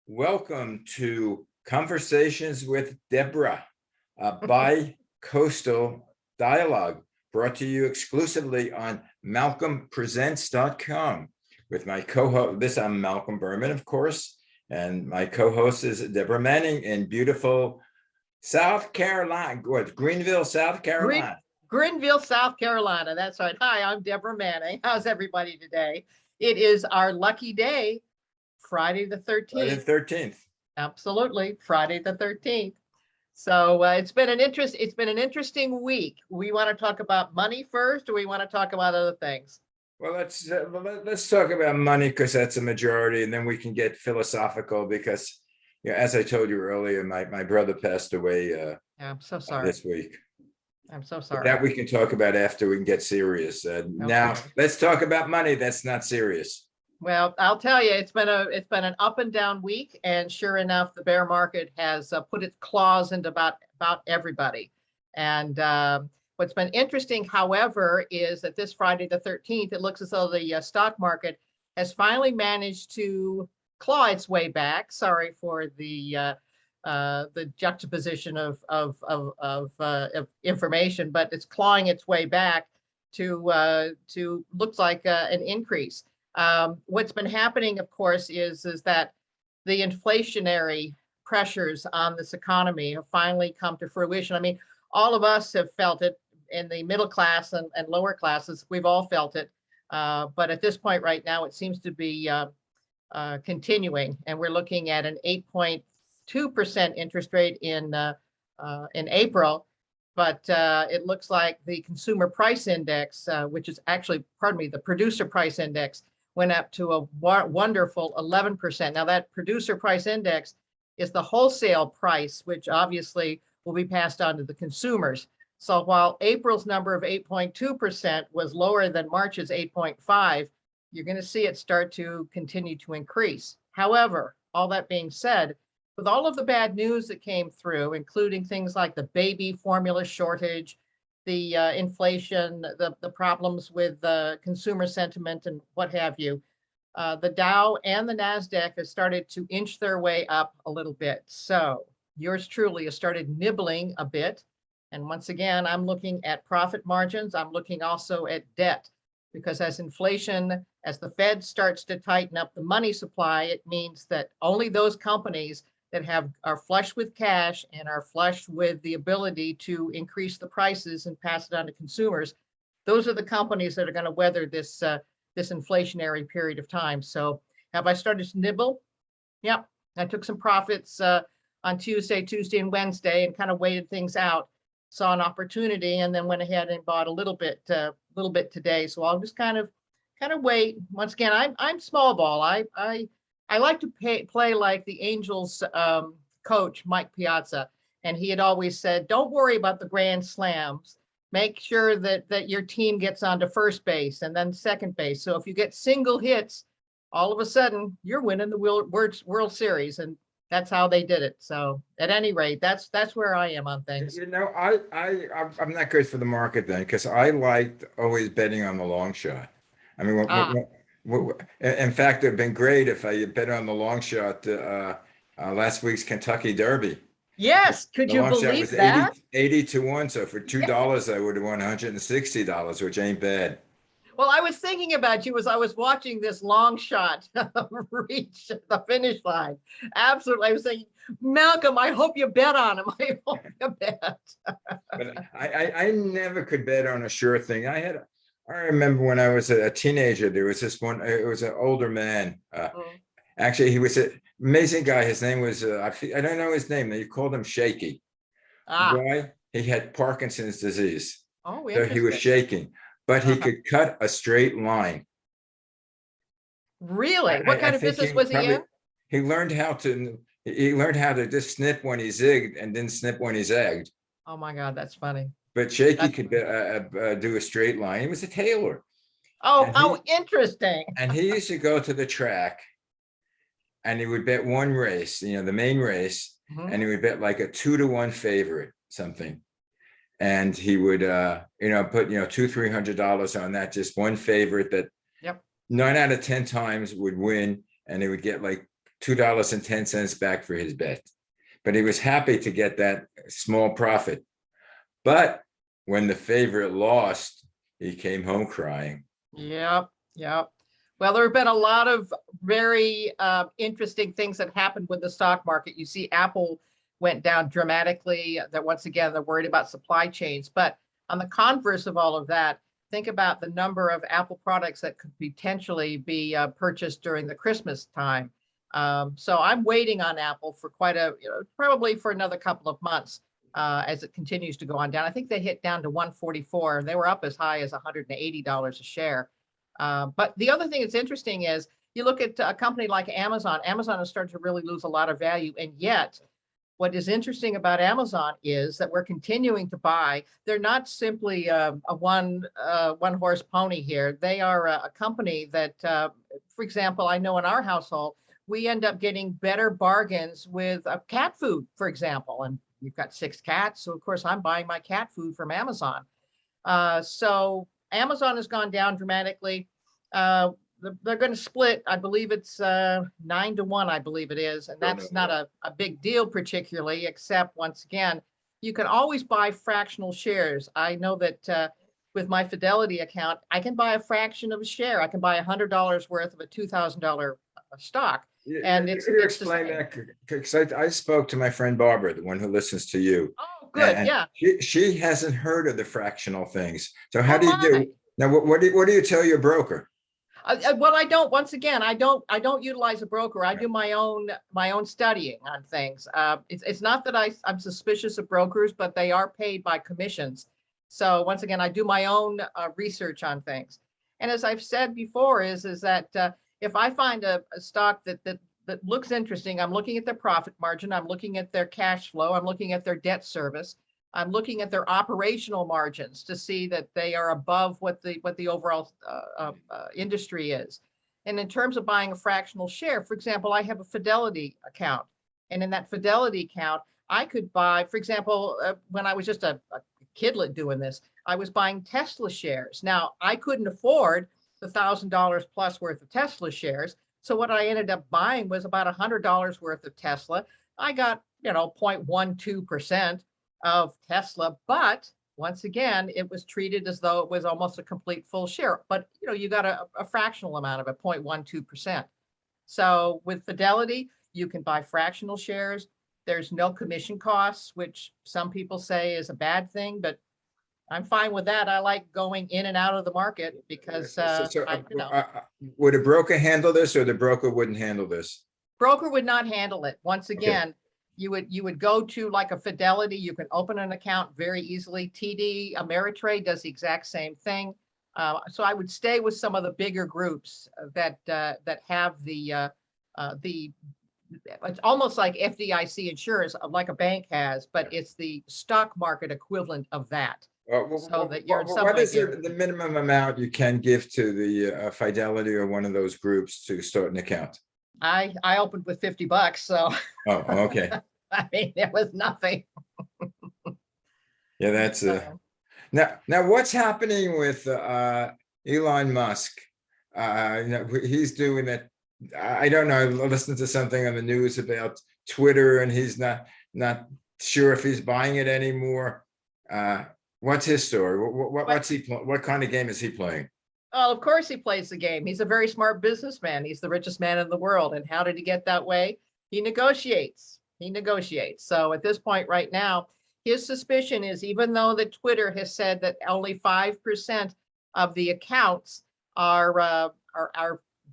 Welcome to Conversations with Deborah, a bi-coastal dialogue brought to you exclusively on malcolmpresents.com with my co-host. I'm Malcolm Berman, of course, and my co-host is Deborah Manning in beautiful South Carolina, Greenville, South Carolina. Greenville, South Carolina. That's right. Hi, I'm Deborah Manning. How's everybody today? It is our lucky day, Friday the 13th. Friday the 13th. Absolutely, Friday the 13th. So it's been an interesting week. We want to talk about money first, or we want to talk about other things? Well, let's talk about money because that's a majority, and then we can get philosophical because, as I told you earlier, my brother passed away. I'm so sorry. This week. I'm so sorry. That we can talk about after we can get serious. Now let's talk about money. That's not serious. Well, I'll tell you, it's been an up and down week, and sure enough, the bear market has put its claws into about everybody. And what's been interesting, however, is that this Friday the 13th, it looks as though the stock market has finally managed to claw its way back. Sorry for the juxtaposition of information, but it's clawing its way back to looks like an increase. What's been happening, of course, is that the inflationary pressures on this economy have finally come to fruition. I mean, all of us have felt it in the middle class and lower classes. We've all felt it. But at this point right now, it seems to be continuing. And we're looking at an 8.2% interest rate in April. But it looks like the consumer price index, which is actually, the producer price index, went up to a wonderful 11%. Now that producer price index is the wholesale price, which obviously will be passed on to the consumers. So while April's number of 8.2% was lower than March's 8.5, you're going to see it start to continue to increase. However, all that being said, with all of the bad news that came through, including things like the baby formula shortage, the inflation, the problems with consumer sentiment and what have you, the Dow and the NASDAQ have started to inch their way up a little bit. So yours truly has started nibbling a bit. And once again, I'm looking at profit margins. I'm looking also at debt, because as the Fed starts to tighten up the money supply, it means that only those companies that are flush with cash and are flush with the ability to increase the prices and pass it on to consumers, those are the companies that are going to weather this inflationary period of time. So have I started to nibble? Yep. I took some profits on Tuesday and Wednesday and kind of waited things out, saw an opportunity, and then went ahead and bought a little bit today. So I'll just kind of wait. Once again, I'm small ball. I like to play like the Angels coach, Mike Piazza, and he had always said, don't worry about the grand slams. Make sure that your team gets onto first base and then second base. So if you get single hits, all of a sudden you're winning the World Series, and that's how they did it. So at any rate, that's where I am on things. I'm not good for the market then, because I liked always betting on the long shot. I mean, in fact, it'd been great if I bet on the long shot last week's Kentucky Derby. Yes, could you believe that? 80 to 1. So for $2, I would have won $160, which ain't bad. Well, I was thinking about you as I was watching this long shot reach the finish line. Absolutely. I was saying, Malcolm, I hope you bet on him. I hope you bet. But I never could bet on a sure thing. I remember when I was a teenager, there was this one, it was an older man. Actually, he was an amazing guy. His name was, I don't know his name. They called him Shaky. Why? He had Parkinson's disease. Oh, so he was shaking, but he could cut a straight line. Really? What kind of business was he in? He learned how to just snip when he zigged and then snip when he zagged. Oh my God, that's funny. But Shaky could do a straight line. He was a tailor. Oh, how interesting. And he used to go to the track and he would bet one race, the main race, and he would bet like a 2-to-1 favorite, something. And he would, put, $200-$300 on that, just one favorite that 9 out of 10 times would win. And he would get like $2.10 back for his bet. But he was happy to get that small profit. But when the favorite lost, he came home crying. Yep, yep. Well, there have been a lot of very interesting things that happened with the stock market. You see, Apple went down dramatically. That once again, they're worried about supply chains. But on the converse of all of that, think about the number of Apple products that could potentially be purchased during the Christmas time. So I'm waiting on Apple for quite a, probably for another couple of months as it continues to go on down. I think they hit down to 144. They were up as high as $180 a share. But the other thing that's interesting is you look at a company like Amazon. Amazon has started to really lose a lot of value. And yet, what is interesting about Amazon is that we're continuing to buy. They're not simply a one horse pony here. They are a company that, for example, I know in our household, we end up getting better bargains with cat food, for example. And we've got 6 cats. So, of course, I'm buying my cat food from Amazon. So Amazon has gone down dramatically. They're going to split. I believe it's 9-1, I believe it is. And that's not a big deal particularly, except once again, you can always buy fractional shares. I know that with my Fidelity account, I can buy a fraction of a share. I can buy $100 worth of a $2,000 stock. And it's explain that, because I spoke to my friend Barbara, the one who listens to you. Oh, good. Yeah. She hasn't heard of the fractional things. So how do you do? Now, what do you tell your broker? Well, I don't. Once again, I don't utilize a broker. I do my own studying on things. It's not that I'm suspicious of brokers, but they are paid by commissions. So once again, I do my own research on things. And as I've said before, is that if I find a stock that looks interesting, I'm looking at their profit margin, I'm looking at their cash flow, I'm looking at their debt service, I'm looking at their operational margins to see that they are above what the overall industry is. And in terms of buying a fractional share, for example, I have a Fidelity account, and in that Fidelity account, I could buy, for example, when I was just a kidlet doing this, I was buying Tesla shares. Now, I couldn't afford the $1,000 plus worth of Tesla shares. So what I ended up buying was about $100 worth of Tesla. I got, 0.12% of Tesla, but once again, it was treated as though it was almost a complete full share. But, you got a fractional amount of it, 0.12%. So with Fidelity, you can buy fractional shares. There's no commission costs, which some people say is a bad thing, but I'm fine with that. I like going in and out of the market because would a broker handle this, or the broker wouldn't handle this? Broker would not handle it. Once again, you would go to like a Fidelity. You can open an account very easily. TD Ameritrade does the exact same thing. So I would stay with some of the bigger groups that have the it's almost like FDIC insurance, like a bank has, but it's the stock market equivalent of that. So that you're what is the minimum amount you can give to the Fidelity or one of those groups to start an account? I opened with $50, so. Oh, okay. I mean, there was nothing. Yeah, that's now what's happening with Elon Musk? He's doing that. I don't know. I listened to something on the news about Twitter, and he's not sure if he's buying it anymore. What's his story? What kind of game is he playing? Oh, of course he plays the game. He's a very smart businessman. He's the richest man in the world. And how did he get that way? He negotiates. So at this point right now, his suspicion is, even though that Twitter has said that only 5% of the accounts are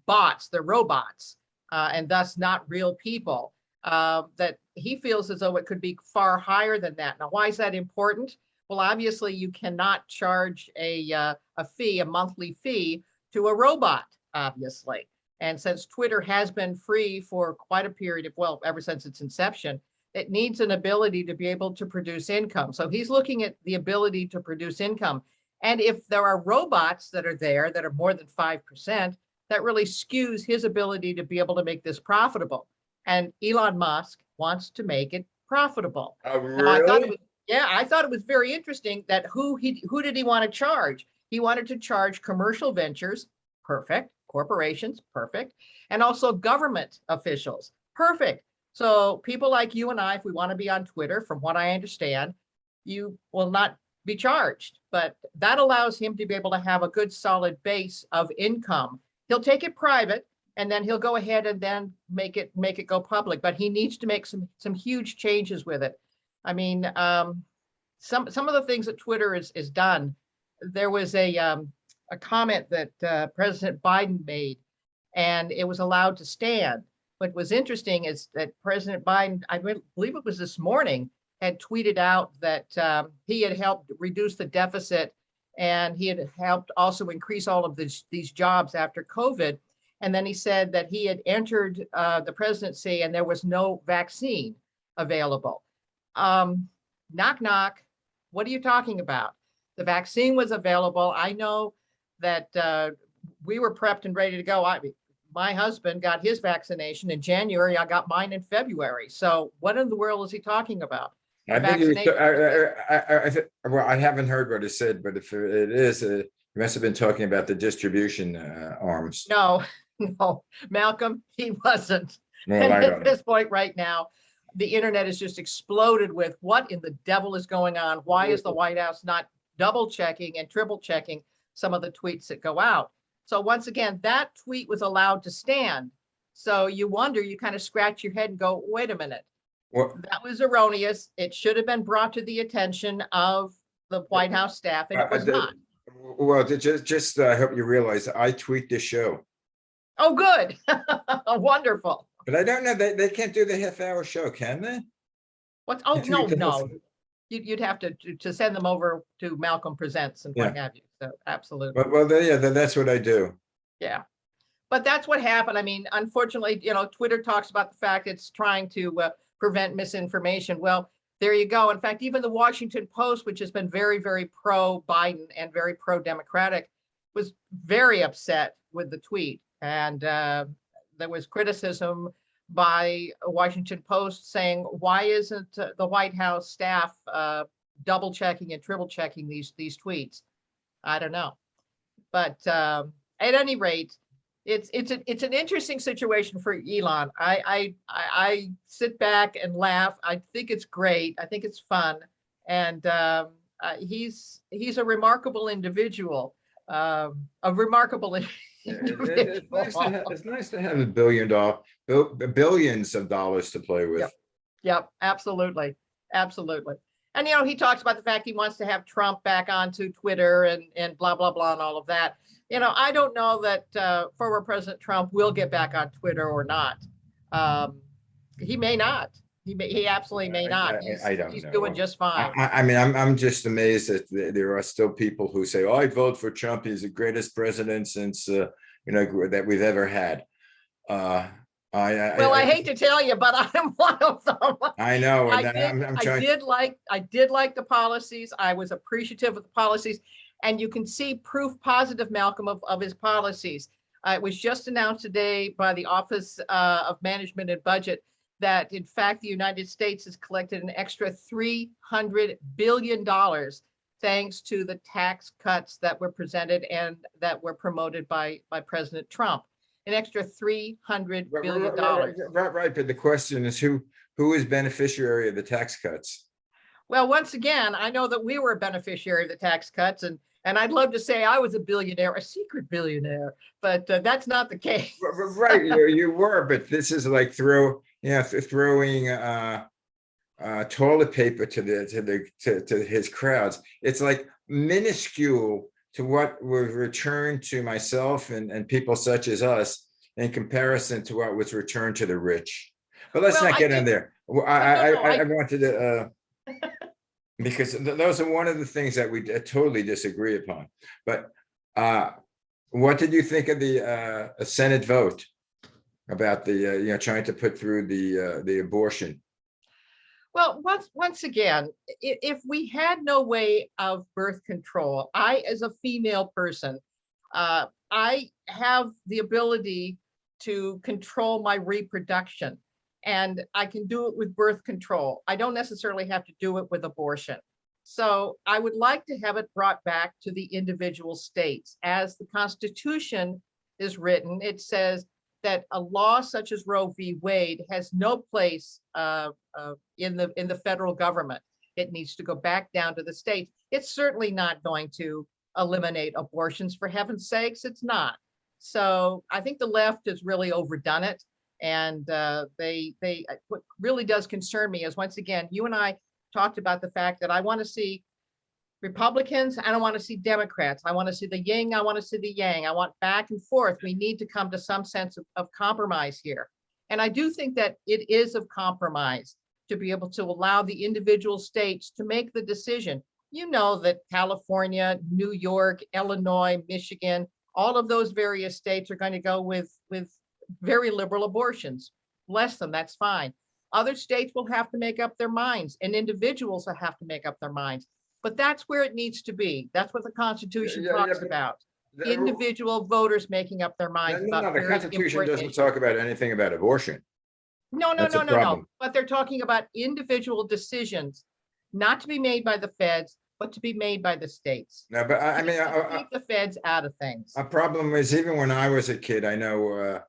bots, they're robots, and thus not real people, that he feels as though it could be far higher than that. Now, why is that important? Well, obviously, you cannot charge a fee, a monthly fee, to a robot, obviously. And since Twitter has been free for quite a period of, well, ever since its inception, it needs an ability to be able to produce income. So he's looking at the ability to produce income. And if there are robots that are there that are more than 5%, that really skews his ability to be able to make this profitable. And Elon Musk wants to make it profitable. Oh, really? Now, I thought it was very interesting that who did he want to charge? He wanted to charge commercial ventures, perfect, corporations, perfect, and also government officials, perfect. So people like you and I, if we want to be on Twitter, from what I understand, you will not be charged, but that allows him to be able to have a good solid base of income. He'll take it private and then he'll go ahead and then make it go public, but he needs to make some huge changes with it. I mean, some of the things that Twitter is done. There was a comment that President Biden made, and it was allowed to stand. What was interesting is that President Biden, I believe it was this morning, had tweeted out that he had helped reduce the deficit, and he had helped also increase all of these jobs after COVID. And then he said that he had entered the presidency and there was no vaccine available. Knock, knock. What are you talking about? The vaccine was available. I know that we were prepped and ready to go. My husband got his vaccination in January. I got mine in February. So what in the world is he talking about? I think well, I haven't heard what it said, but if it is, you must have been talking about the distribution arms. No, no, Malcolm, he wasn't. Well, and I at don't this point right now, the internet is just exploded with what in the devil is going on? Why is the White House not double checking and triple checking some of the tweets that go out? So once again, that tweet was allowed to stand. So you wonder, you kind of scratch your head and go, wait a minute. Well, that was erroneous. It should have been brought to the attention of the White House staff, and it was not. Well, just I hope you realize I tweet the show. Oh, good. Wonderful. But I don't know, they can't do the half-hour show, can they? What? Oh, no. You'd have to send them over to Malcolm Presents and what have you. So absolutely. Well, yeah, that's what I do. Yeah. But that's what happened. I mean, unfortunately, Twitter talks about the fact it's trying to prevent misinformation. Well, there you go. In fact, even the Washington Post, which has been very, very pro-Biden and very pro-Democratic, was very upset with the tweet. And there was criticism by a Washington Post saying, why isn't the White House staff double checking and triple checking these tweets? I don't know. But at any rate, it's an interesting situation for Elon. I sit back and laugh. I think it's great. I think it's fun, and he's a remarkable individual. A remarkable individual. It's nice to have billions of dollars to play with. Yep, absolutely. And he talks about the fact he wants to have Trump back onto Twitter and blah blah blah and all of that. I don't know that former President Trump will get back on Twitter or not. He may not. He absolutely may not. I don't know. He's doing just fine. I mean, I'm just amazed that there are still people who say, "Oh, I'd vote for Trump. He's the greatest president since that we've ever had." I hate to tell you, but I'm one of them. I know. I did like the policies. I was appreciative of the policies. And you can see proof positive, Malcolm, of his policies. It was just announced today by the Office of Management and Budget that, in fact, the United States has collected an extra $300 billion thanks to the tax cuts that were presented and that were promoted by President Trump. An extra $300 billion. Right, but the question is who is beneficiary of the tax cuts? Well, once again, I know that we were a beneficiary of the tax cuts, and I'd love to say I was a billionaire, a secret billionaire, but that's not the case. Right, you were, but this is like throwing toilet paper to his crowds. It's like minuscule to what was returned to myself and people such as us in comparison to what was returned to the rich. But let's not get in there. I wanted to. Because those are one of the things that we totally disagree upon. But what did you think of the Senate vote about the trying to put through the abortion? Well, once again, if we had no way of birth control, I, as a female person, I have the ability to control my reproduction. And I can do it with birth control. I don't necessarily have to do it with abortion. So I would like to have it brought back to the individual states, as the Constitution is written, it says that a law such as Roe v. Wade has no place in the federal government. It needs to go back down to the states. It's certainly not going to eliminate abortions, for heaven's sakes. It's not. So I think the left has really overdone it. And what really does concern me is, once again, you and I talked about the fact that I want to see Republicans, I don't want to see Democrats. I want to see the yin, I want to see the yang. I want back and forth. We need to come to some sense of compromise here. And I do think that it is of compromise to be able to allow the individual states to make the decision. You know that California, New York, Illinois, Michigan, all of those various states are going to go with very liberal abortions. Bless them, that's fine. Other states will have to make up their minds, and individuals will have to make up their minds. But that's where it needs to be. That's what the Constitution talks about. Individual voters making up their minds about the very Constitution important doesn't issues. talk about anything about abortion. No. That's a problem. But they're talking about individual decisions, not to be made by the feds, but to be made by the states. No, but I mean, Keep the feds out of things. a problem is, even when I was a kid, I know,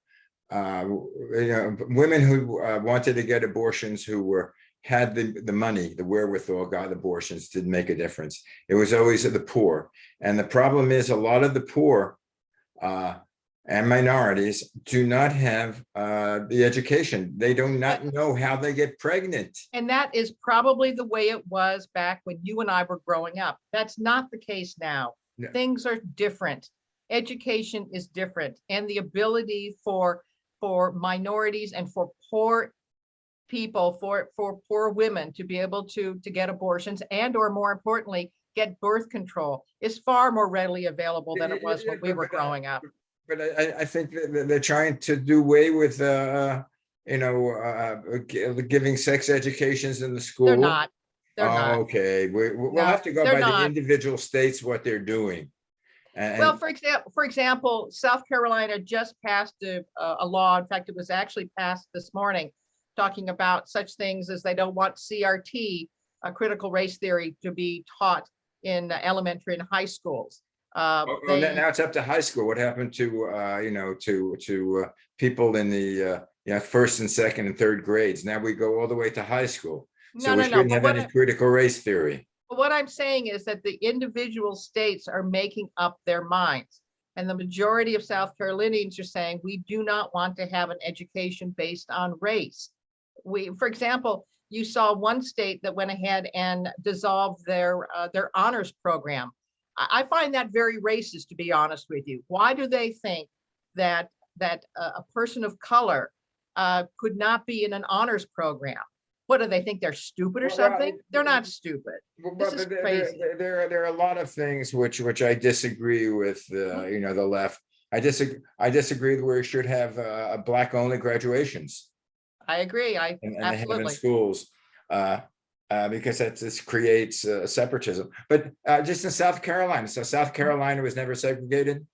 women who wanted to get abortions, who had the money, the wherewithal, got abortions, didn't make a difference. It was always the poor. And the problem is, a lot of the poor and minorities do not have the education. They do not know how they get pregnant. And that is probably the way it was back when you and I were growing up. That's not the case now. No. Things are different. Education is different. And the ability for minorities and for poor people, for poor women to be able to get abortions, and or more importantly, get birth control, is far more readily available than it was when we were growing up. But I think that they're trying to do away with, giving sex educations in the school. They're not. They're not. Okay, we'll No, have to go they're by the not. individual states, what they're doing. And Well, for example, South Carolina just passed a law. In fact, it was actually passed this morning, talking about such things as they don't want CRT, critical race theory, to be taught in elementary and high schools. now it's up to high school. What happened to people in the first and second and third grades? Now we go all the way to high school. So we shouldn't have any critical race theory. What I'm saying is that the individual states are making up their minds. And the majority of South Carolinians are saying, we do not want to have an education based on race. For example, you saw one state that went ahead and dissolved their honors program. I find that very racist, to be honest with you. Why do they think that a person of color could not be in an honors program? What do they think? They're stupid or something? They're not stupid. This is crazy. There are a lot of things which I disagree with. The left. I disagree that we should have black only graduations. I agree. And they have in Absolutely. schools, because that just creates separatism. But just in South Carolina, so South Carolina was never segregated.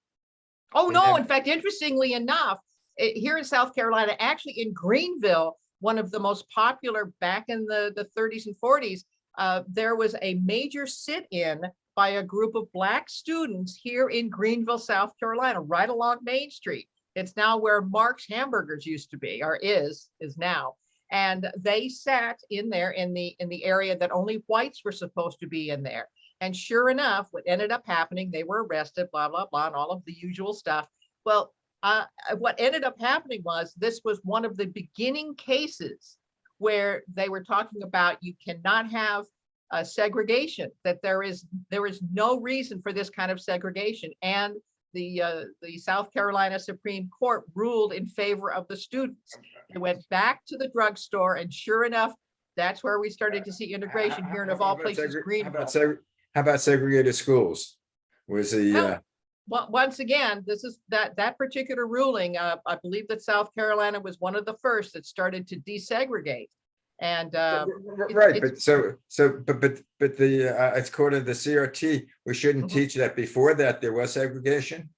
Oh, They no. never- In fact, interestingly enough, here in South Carolina, actually in Greenville, one of the most popular back in the 30s and 40s, there was a major sit-in by a group of Black students here in Greenville, South Carolina, right along Main Street. It's now where Mark's Hamburgers used to be, or is now. And they sat in there in the area that only whites were supposed to be in there. And sure enough, what ended up happening, they were arrested, blah, blah, blah, and all of the usual stuff. Well, what ended up happening was, this was one of the beginning cases where they were talking about, you cannot have segregation, that there is no reason for this kind of segregation. And the South Carolina Supreme Court ruled in favor of the students. They went back to the drugstore, and sure enough, that's where we started to see integration here, and of all places, Greenville. How about segregated schools? Was the Well, once again, this is that particular ruling. I believe that South Carolina was one of the first that started to desegregate. And right, but it's called the CRT. We shouldn't teach that. Before that, there was segregation.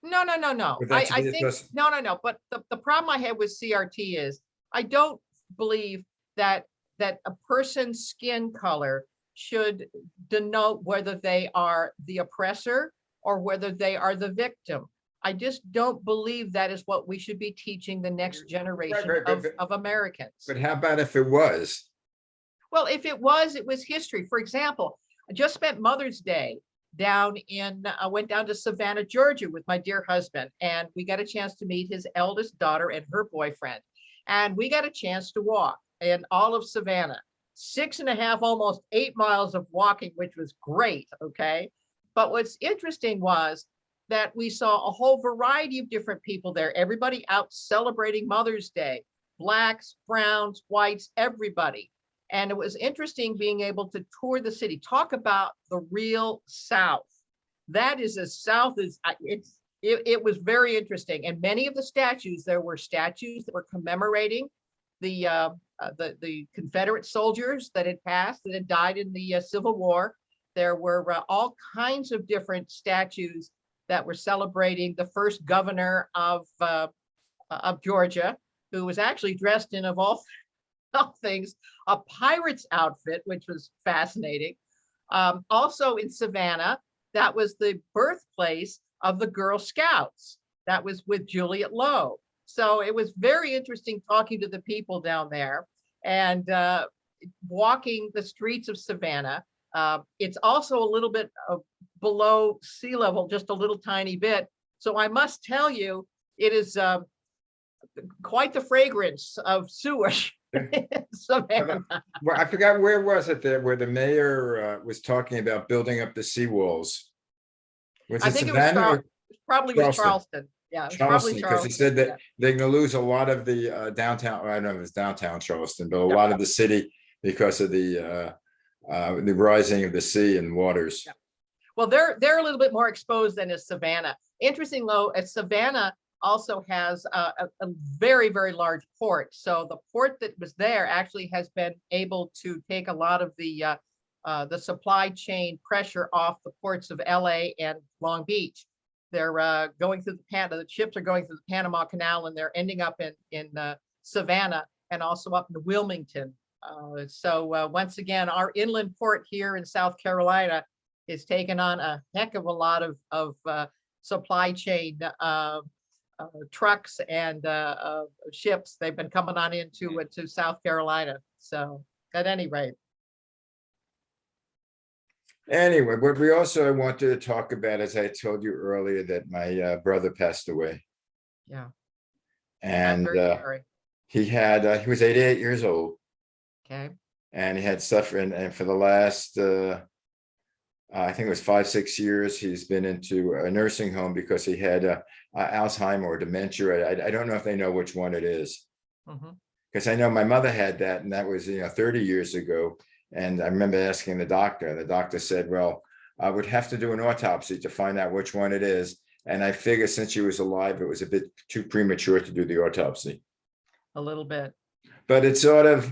No. I think no. But the problem I have with CRT is, I don't believe that a person's skin color should denote whether they are the oppressor or whether they are the victim. I just don't believe that is what we should be teaching the next generation right, of Americans. but how about if it was? Well, if it was history. For example, I just spent Mother's Day down in, I went down to Savannah, Georgia with my dear husband, and we got a chance to meet his eldest daughter and her boyfriend. And we got a chance to walk in all of Savannah, 6.5, almost 8 miles of walking, which was great. Okay. But what's interesting was that we saw a whole variety of different people there, everybody out celebrating Mother's Day, blacks, browns, whites, everybody. And it was interesting being able to tour the city, talk about the real South. That is as South as it was very interesting. And many of the statues, there were statues that were commemorating the Confederate soldiers that had passed, that had died in the Civil War. There were all kinds of different statues that were celebrating the first governor of Georgia, who was actually dressed in, of all things, a pirate's outfit, which was fascinating. Also in Savannah, that was the birthplace of the Girl Scouts. That was with Juliet Lowe. So it was very interesting talking to the people down there and walking the streets of Savannah. It's also a little bit below sea level, just a little tiny bit. So I must tell you, it is quite the fragrance of sewage. Well, I forgot, where was it there where the mayor was talking about building up the seawalls? Was I it think Savannah? it probably was Charleston. Yeah, it was Charleston, probably because he Charleston. said that they're going to lose a lot of the downtown. I don't know if it's downtown Charleston, but a lot of the city because of the rising of the sea and waters. Yeah. Well, they're a little bit more exposed than is Savannah. Interesting though, as Savannah also has a very, very large port. So the port that was there actually has been able to take a lot of the supply chain pressure off the ports of LA and Long Beach. They're going through the ships are going through the Panama Canal, and they're ending up in Savannah and also up in Wilmington. So once again, our inland port here in South Carolina is taking on a heck of a lot of supply chain trucks and ships. They've been coming on into to South Carolina. So at any rate. Anyway, what we also wanted to talk about, as I told you earlier, that my brother passed away. Yeah. And he was 88 years old. Okay. And he had suffered, and for the last I think it was 5-6 years, he's been into a nursing home because he had Alzheimer or dementia. I don't know if they know which one it is, because I know my mother had that, and that was 30 years ago. And I remember asking the doctor, and the doctor said, well, I would have to do an autopsy to find out which one it is. And I figure since she was alive, it was a bit too premature to do the autopsy. A little bit. But it's sort of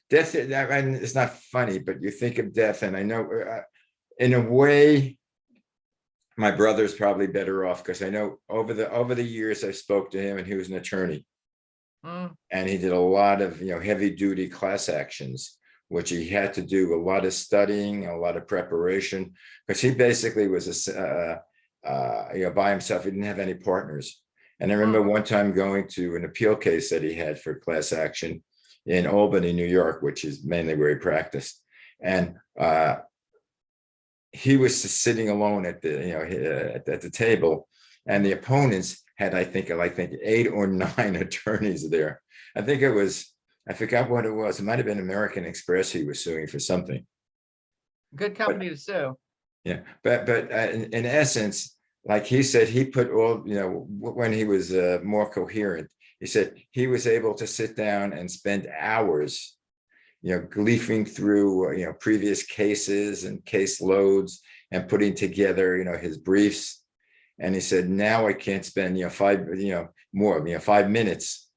death, and it's not funny, but you think of death, and I know in a way, my brother's probably better off, because I know over the years I spoke to him, and he was an attorney. And he did a lot of heavy duty class actions, which he had to do a lot of studying, a lot of preparation, because he basically was by himself. He didn't have any partners. And I remember one time going to an appeal case that he had for class action in Albany, New York, which is mainly where he practiced. And he was sitting alone at the table, and the opponents had, I think 8 or 9 attorneys there. I forgot what it was. It might have been American Express he was suing for something. Good company to sue. Yeah, but in essence, like he said, he put all, when he was more coherent, he said he was able to sit down and spend hours, leafing through, previous cases and case loads and putting together, his briefs. And he said, now I can't spend, 5 minutes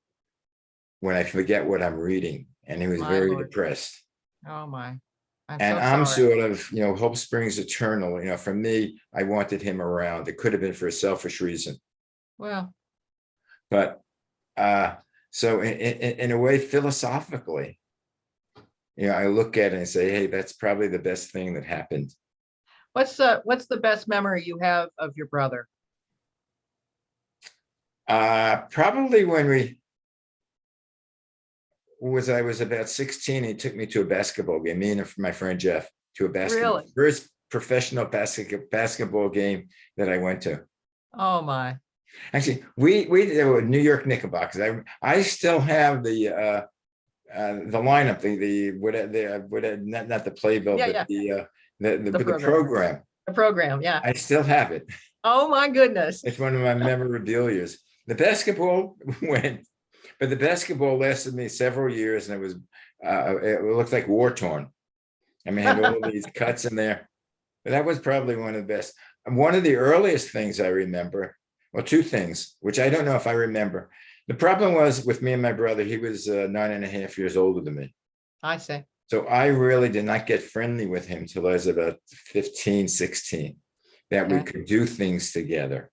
when I forget what I'm reading. And he was very depressed. Oh my. I'm sort of, hope springs eternal. For me, I wanted him around. It could have been for a selfish reason. Well, but so in a way, philosophically, I look at it and say, hey, that's probably the best thing that happened. What's the best memory you have of your brother? Probably when I was about 16, he took me to a basketball game, me and my friend Jeff, to a Really? first professional basketball game that I went to. Oh, my. Actually, we there were New York Knickerbockers. I still have the lineup, not the playbill, Yeah, but yeah. the The program. program. The program, yeah. I still have it. Oh, my goodness. It's one of my memorabilia. The basketball went, but the basketball lasted me several years, and it looked like war torn. I mean, it had all these cuts in there. But that was probably one of the best. And one of the earliest things I remember, well, two things, which I don't know if I remember. The problem was with me and my brother, he was 9.5 years older than me. I see. So I really did not get friendly with him till I was about 15, 16, that we Okay. could do things together.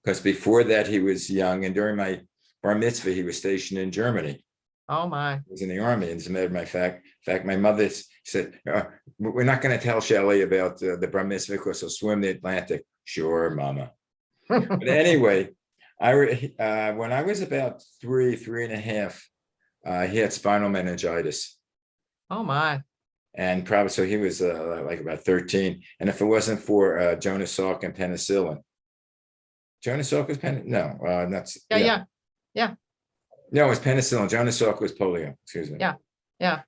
Because before that, he was young, and during my bar mitzvah, he was stationed in Germany. Oh, my. He was in the army. And as a matter of fact, my mother said, we're not going to tell Shelley about the bar mitzvah because he'll swim the Atlantic. Sure, Mama. But anyway, when I was about three and a half, he had spinal meningitis. Oh, my. And probably, so he was like about 13. And if it wasn't for Jonas Salk and penicillin. Jonas Salk was no, that's Yeah. No, it was penicillin. Jonas Salk was polio. Excuse me. Yeah.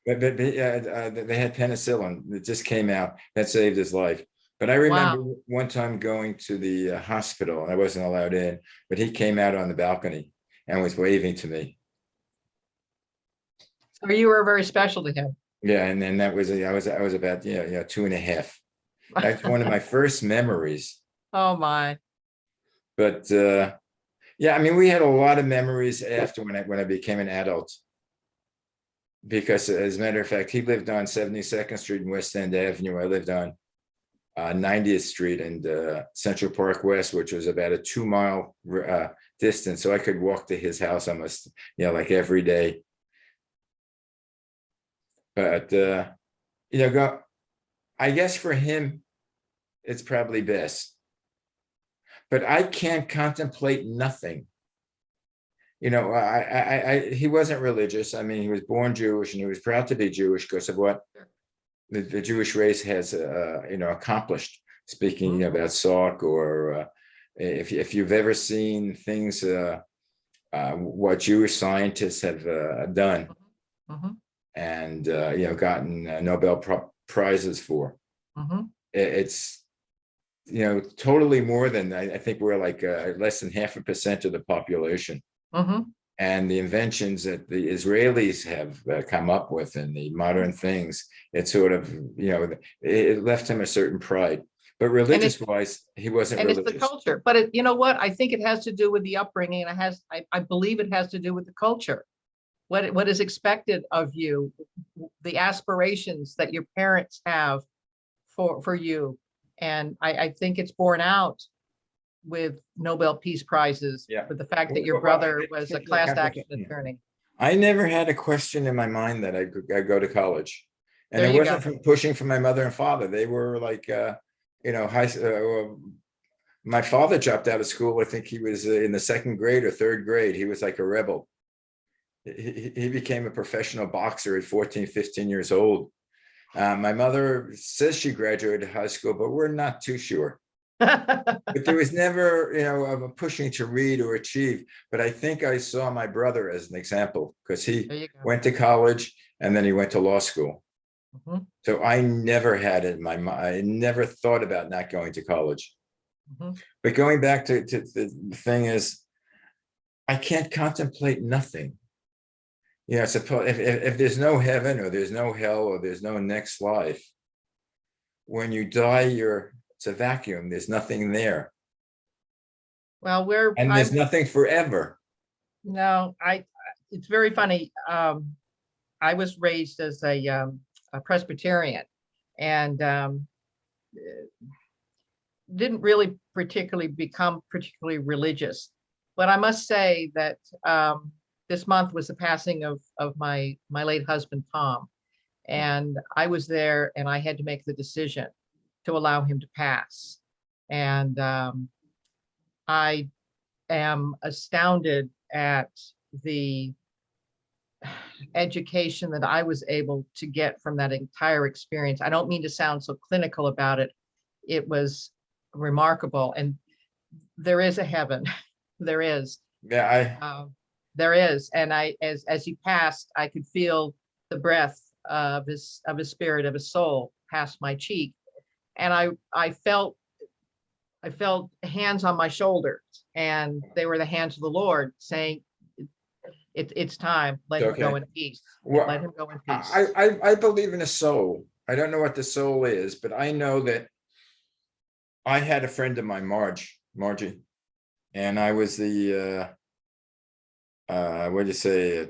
But they had penicillin that just came out that saved his life. But I remember one time going to the hospital, and I wasn't allowed in, but he came out on the balcony and was waving to me. So you were very special to him. Yeah, and then that was I was about 2.5. That's one of my first memories. Oh, my. But yeah, I mean, we had a lot of memories after when I became an adult. Because as a matter of fact, he lived on 72nd Street and West End Avenue. I lived on 90th Street and Central Park West, which was about a 2-mile distance. So I could walk to his house almost, like every day. But, I guess for him, it's probably best. But I can't contemplate nothing. He wasn't religious. I mean, he was born Jewish, and he was proud to be Jewish because of what the Jewish race has, accomplished. Speaking about Salk, or if you've ever seen things, what Jewish scientists have done, and gotten Nobel prizes for, it's totally more than I think we're like less than 0.5% of the population. And the inventions that the Israelis have come up with and the modern things, it sort of, it left him a certain pride. But religious wise, he wasn't religious. It's the culture. But you know what? I think it has to do with the upbringing, and I believe it has to do with the culture. What is expected of you, the aspirations that your parents have for you. And I think it's borne out with Nobel Peace Prizes, with the fact that your brother was a class action attorney. I never had a question in my mind that I could go to college. And There it you wasn't go. from pushing from my mother and father. They were like, my father dropped out of school. I think he was in the 2nd grade or 3rd grade. He was like a rebel. He became a professional boxer at 14, 15 years old. My mother says she graduated high school, but we're not too sure. But there was never, a pushing to read or achieve. But I think I saw my brother as an example, because he went to college and then he went to law school. So I never had it in my mind. I never thought about not going to college. But going back to the thing is, I can't contemplate nothing. Suppose if there's no heaven, or there's no hell, or there's no next life, when you die, it's a vacuum. There's nothing there. Well, there's nothing forever. No, it's very funny. I was raised as a Presbyterian, and didn't really become particularly religious. But I must say that this month was the passing of my late husband, Tom. And I was there, and I had to make the decision to allow him to pass. And I am astounded at the education that I was able to get from that entire experience. I don't mean to sound so clinical about it. It was remarkable. And there is a heaven. There is. Yeah, There is. And as he passed, I could feel the breath of his spirit, of his soul past my cheek. And I felt hands on my shoulders, and they were the hands of the Lord saying, it's time. Let him go okay. in peace. Well, Let him go in peace. I believe in a soul. I don't know what the soul is, but I know that I had a friend of mine, Margie, and I was the what do you say?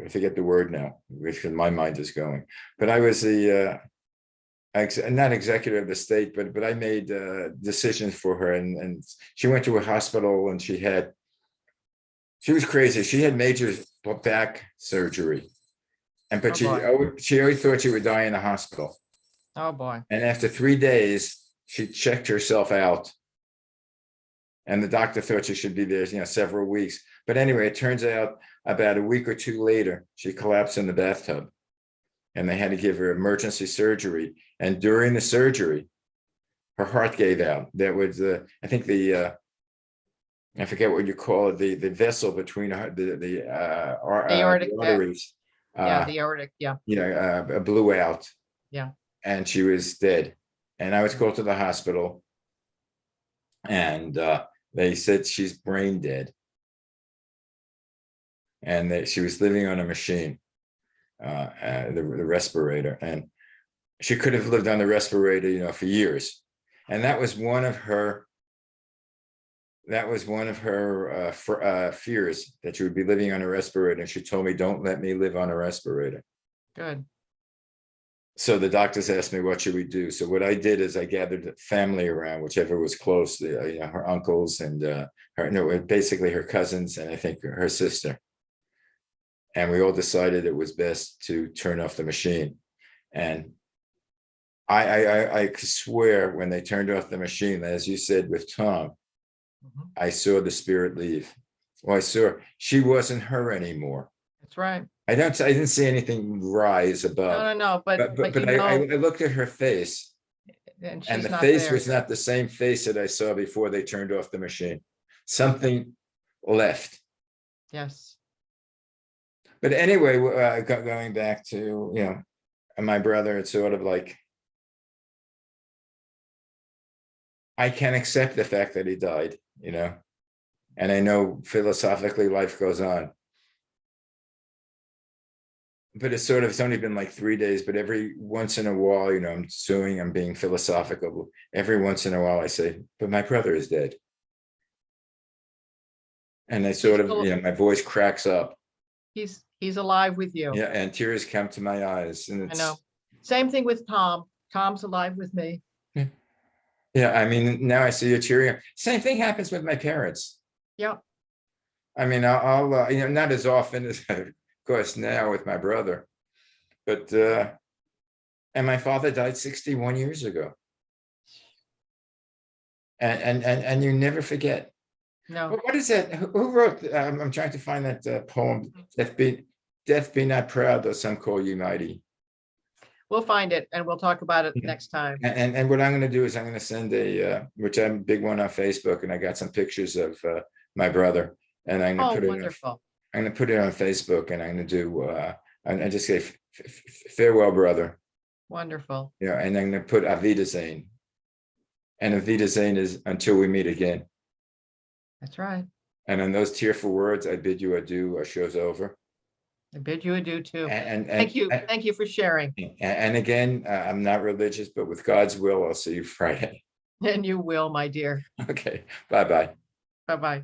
I forget the word now, because my mind is going. But I was the not executive of the state, but I made decisions for her, and she went to a hospital, and she was crazy. She had major back surgery, but she always thought she would die in the hospital. Oh boy. And after 3 days, she checked herself out, and the doctor thought she should be there, several weeks. But anyway, it turns out about a week or two later, she collapsed in the bathtub, and they had to give her emergency surgery. And during the surgery, her heart gave out. That was, I think I forget what you call it, the vessel between the Aortic, arteries. the aortic, Blew out. Yeah. And she was dead. And I was called to the hospital, and they said she's brain dead, and she was living on a machine, the respirator, and she could have lived on the respirator, for years. And that was one of her fears, that she would be living on a respirator. And she told me, "Don't let me live on a respirator." Good. So the doctors asked me, what should we do? So what I did is I gathered family around, whichever was close, her uncles and basically her cousins, and I think her sister. And we all decided it was best to turn off the machine. And I could swear, when they turned off the machine, as you said with Tom, I saw the spirit leave. Well, I saw she wasn't her anymore. That's right. I didn't see anything rise above. No, but I looked at her face, and and the not face there. was not the same face that I saw before they turned off the machine. Something left. Yes. But anyway, going back to, my brother, it's sort of like, I can accept the fact that he died, and I know philosophically life goes on. But it's only been like 3 days, but every once in a while, I'm being philosophical. Every once in a while I say, but my brother is dead. And I my voice cracks up. He's alive with you. Yeah, and tears come to my eyes. And I know. Same thing with Tom. Tom's alive with me. Yeah, I mean, now I see you cheering. Same thing happens with my parents. Yeah. I mean, I'll not as often as, of course, now with my brother, but and my father died 61 years ago. And you never forget. No. What is that? Who wrote? I'm trying to find that poem. Death be not proud, though some call you mighty. We'll find it, and we'll talk about it next time. And what I'm going to do is I'm going to send which I'm a big one on Facebook, and I got some pictures of my brother, and I'm going to I'm going to put it on Facebook, and I'm going to do I just say farewell, brother. Wonderful. And I'm going to put Auf Wiedersehen, and Auf Wiedersehen is until we meet again. That's right. And on those tearful words, I bid you adieu. Our show's over. I bid you adieu too. And thank you for sharing. And again, I'm not religious, but with God's will, I'll see you Friday. And you will, my dear. Okay. Bye-bye. Bye-bye.